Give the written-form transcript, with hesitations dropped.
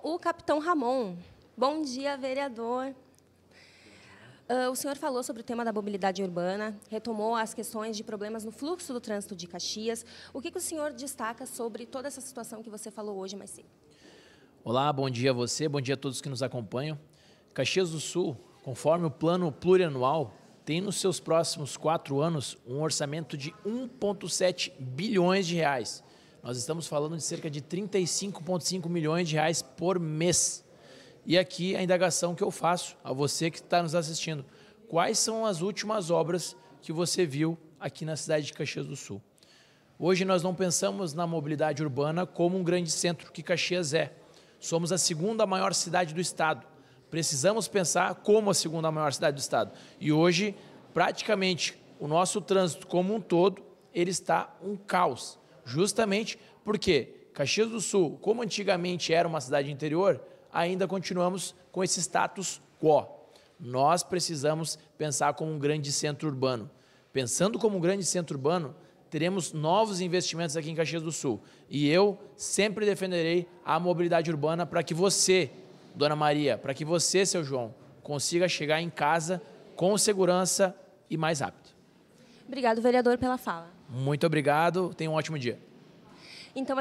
o capitão Ramon. Bom dia, vereador. O senhor falou sobre o tema da mobilidade urbana, retomou as questões de problemas no fluxo do trânsito de Caxias. O que o senhor destaca sobre toda essa situação que você falou hoje mais cedo? Olá, bom dia a você, bom dia a todos que nos acompanham. Caxias do Sul, conforme o plano plurianual, tem nos seus próximos 4 anos um orçamento de 1,7 bilhões de reais. Nós estamos falando de cerca de 35,5 milhões de reais por mês. E aqui a indagação que eu faço a você que está nos assistindo. Quais são as últimas obras que você viu aqui na cidade de Caxias do Sul? Hoje nós não pensamos na mobilidade urbana como um grande centro que Caxias é. Somos a segunda maior cidade do estado. Precisamos pensar como a segunda maior cidade do estado. E hoje, praticamente, o nosso trânsito como um todo, ele está um caos. Justamente porque Caxias do Sul, como antigamente era uma cidade interior, ainda continuamos com esse status quo. Nós precisamos pensar como um grande centro urbano. Pensando como um grande centro urbano, teremos novos investimentos aqui em Caxias do Sul. E eu sempre defenderei a mobilidade urbana para que você, Dona Maria, para que você, seu João, consiga chegar em casa com segurança e mais rápido. Obrigado, vereador, pela fala. Muito obrigado, tenha um ótimo dia. Então,